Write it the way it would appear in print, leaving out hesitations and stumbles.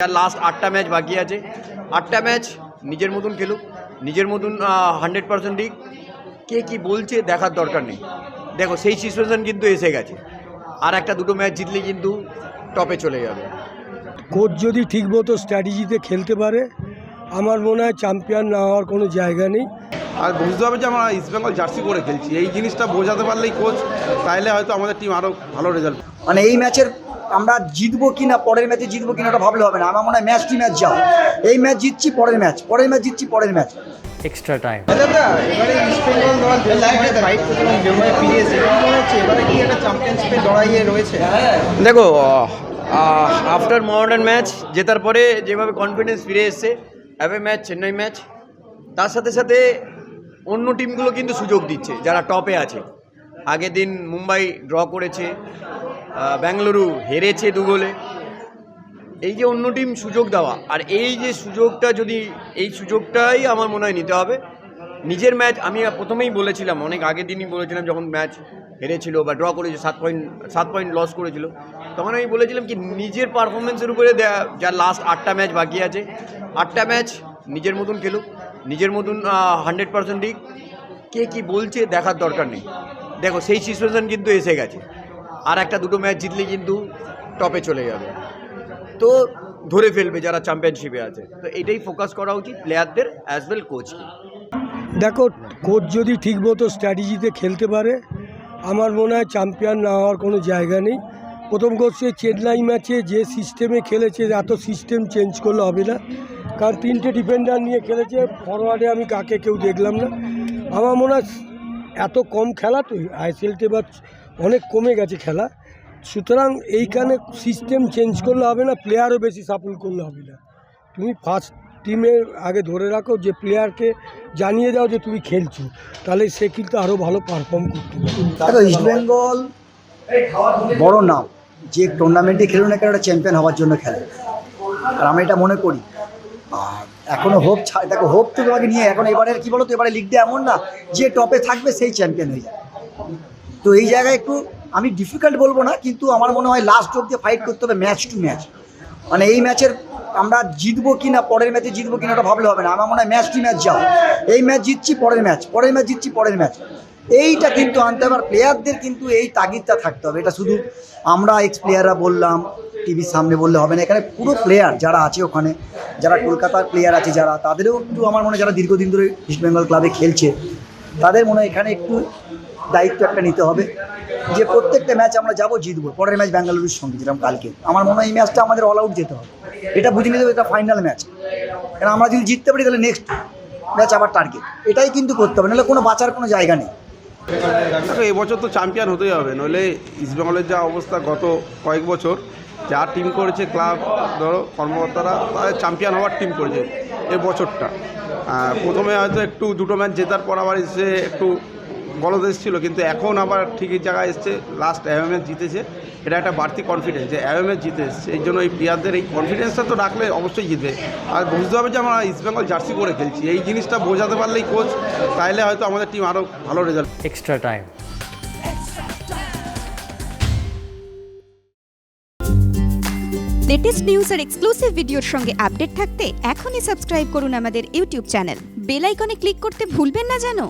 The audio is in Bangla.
আর লাস্ট 8টা ম্যাচ বাকি আছে। 8টা ম্যাচ নিজের মতন খেলুক, নিজের মতন 100% দিক। কে কী বলছে দেখার দরকার নেই। দেখো সেই সিচুয়েশন কিন্তু এসে গেছে। আর একটা দুটো ম্যাচ জিতলে কিন্তু টপে চলে যাবে। কোচ যদি ঠিকমতো স্ট্র্যাটেজিতে খেলতে পারে, আমার মনে হয় চ্যাম্পিয়ন না হওয়ার কোনো জায়গা নেই। আর বুঝতে হবে যে আমরা ইস্টবেঙ্গল জার্সি পরে খেলছি, এই জিনিসটা বোঝাতে পারলেই কোচ, তাইলে হয়তো আমাদের টিম আরও ভালো রেজাল্ট। মানে এই ম্যাচের আমরা জিতবো কি না, পরের ম্যাচে জিতবো কি না ওটা ভাবলে হবে না। আমার মনে হয় ম্যাচ টু ম্যাচ যাও, এই ম্যাচ জিতছি পরের ম্যাচ, পরের ম্যাচ জিতছি পরের ম্যাচ। এক্সট্রা টাইম এবারে ইস্টবেঙ্গল দল ফাইট করতে যেভাবে ফিরে এসে মনে হচ্ছে এবারে কি একটা চ্যাম্পিয়নশিপে লড়াইয়ে রয়েছে। দেখো আফটার মডার্ন ম্যাচ জেতার পরে যেভাবে কনফিডেন্স ফিরে এসছে, অ্যাওয়ে ম্যাচ চেন্নাই ম্যাচ, তার সাথে সাথে অন্য টিমগুলো কিন্তু সুযোগ দিচ্ছে যারা টপে আছে। আগের দিন মুম্বাই ড্র করেছে, বেঙ্গালুরু হেরেছে 2 গোলে। এই যে অন্য টিম সুযোগ দেওয়া, আর এই যে সুযোগটা, যদি এই সুযোগটাই আমার মনে হয় নিতে হবে। নিজের ম্যাচ আমি প্রথমেই বলেছিলাম, অনেক আগের দিনই বলেছিলাম, যখন ম্যাচ হেরেছিল বা ড্র করেছে, 7 পয়েন্ট লস করেছিল, তখন আমি বলেছিলাম কি নিজের পারফরমেন্সের উপরে যা লাস্ট 8টা ম্যাচ বাকি আছে, 8টা ম্যাচ নিজের মতন খেলুক, নিজের মতন 100% দিক। কে কী বলছে দেখার দরকার নেই। দেখো সেই সিচুয়েশন কিন্তু এসে গেছে। আর একটা দুটো ম্যাচ জিতলে কিন্তু টপে চলে যাবে, তো ধরে ফেলবে যারা চ্যাম্পিয়নশিপে আছে। তো এটাই ফোকাস করা উচিত প্লেয়ারদের অ্যাজ ওয়েল কোচকে। দেখো কোচ যদি ঠিকমতো স্ট্র্যাটেজিতে খেলতে পারে, আমার মনে হয় চ্যাম্পিয়ন না হওয়ার কোনো জায়গা নেই। প্রথম কোচে চেন্নাই ম্যাচে যে সিস্টেমে খেলেছে, এত সিস্টেম চেঞ্জ করলে হবে না, কারণ 3টে ডিফেন্ডার নিয়ে খেলেছে। ফরওয়ার্ডে আমি কাকে কেউ দেখলাম না। আমার মনে হয় এত কম খেলা, তো আইএসএলতে বা অনেক কমে গেছে খেলা, সুতরাং এইখানে সিস্টেম চেঞ্জ করলে হবে না, প্লেয়ারও বেশি সাপোর্ট করলে হবে না। তুমি ফার্স্ট টিমের আগে ধরে রাখো, যে প্লেয়ারকে জানিয়ে দাও যে তুমি খেলছো, তাহলে সে কিন্তু আরও ভালো পারফর্ম করতে পারবে। দেখো ইস্টবেঙ্গল বড় নাম, যে টুর্নামেন্টে খেলুন না কেন ওটা চ্যাম্পিয়ন হওয়ার জন্য খেলে, আর আমি এটা মনে করি। আর এখনও হোপ দেখো, হোপ তো তোমাকে নিয়ে এখন এবারের কী বলো তো, এবারে লিগটা এমন না যে টপে থাকবে সেই চ্যাম্পিয়ন হয়ে যাবে। তো এই জায়গায় একটু আমি ডিফিকাল্ট বলবো না, কিন্তু আমার মনে হয় লাস্ট অব্দি ফাইট করতে হবে ম্যাচ টু ম্যাচ। মানে এই ম্যাচের আমরা জিতবো কি না, পরের ম্যাচে জিতবো কি না ওটা ভাবলে হবে না। আমার মনে হয় ম্যাচ টু ম্যাচ যাও, এই ম্যাচ জিতছি পরের ম্যাচ, পরের ম্যাচ জিতছি পরের ম্যাচ। এইটা কিন্তু আনতে হবে, আর প্লেয়ারদের কিন্তু এই তাগিদটা থাকতে হবে। এটা শুধু আমরা এক্স প্লেয়াররা বললাম, টিভির সামনে বললে হবে না। এখানে পুরো প্লেয়ার যারা আছে ওখানে, যারা কলকাতার প্লেয়ার আছে যারা, তাদেরও একটু আমার মনে হয় যারা দীর্ঘদিন ধরে ইস্টবেঙ্গল ক্লাবে খেলছে, তাদের মনে হয় এখানে একটু দায়িত্ব একটা নিতে হবে, যে প্রত্যেকটা ম্যাচ আমরা যাবো জিতবো। পরের ম্যাচ বেঙ্গালুরুর সঙ্গে যেরকম কালকে, আমার মনে হয় এই ম্যাচটা আমাদের অল আউট যেতে হবে। এটা বুঝে নিতে হবে, এটা ফাইনাল ম্যাচ। কারণ আমরা যদি জিততে পারি তাহলে নেক্সট ম্যাচ আবার টার্গেট, এটাই কিন্তু করতে হবে, নাহলে কোনো বাঁচার কোনো জায়গা নেই। দেখো এবছর তো চ্যাম্পিয়ন হতেই হবে, নইলে ইস্টবেঙ্গলের যা অবস্থা গত কয়েক বছর যা টিম করেছে ক্লাব, ধরো কর্মকর্তারা, তাদের চ্যাম্পিয়ন হওয়ার টিম করেছে এ বছরটা। প্রথমে হয়তো একটু দুটো ম্যাচ জেতার পর আবার এসে একটু গলদ এসেছিল, কিন্তু এখন আবার ঠিকই জায়গায় এসছে। লাস্ট অ্যাওয়ে ম্যাচ জিতেছে, এটা একটা বাড়তি কনফিডেন্স যে অ্যাওয়ে ম্যাচ জিতে এসছে। এই জন্য এই প্লেয়ারদের এই কনফিডেন্সটা তো রাখলে অবশ্যই জিতবে। আর বুঝতে হবে যে আমরা ইস্টবেঙ্গল জার্সি পরে খেলছি, এই জিনিসটা বোঝাতে পারলেই কোচ, তাইলে হয়তো আমাদের টিম আরও ভালো result. Extra time latest news আর এক্সক্লুসিভ ভিডিওর সঙ্গে আপডেট থাকতে এখনই সাবস্ক্রাইব করুন আমাদের ইউটিউব চ্যানেল। বেল আইকনে ক্লিক করতে ভুলবেন না যেন।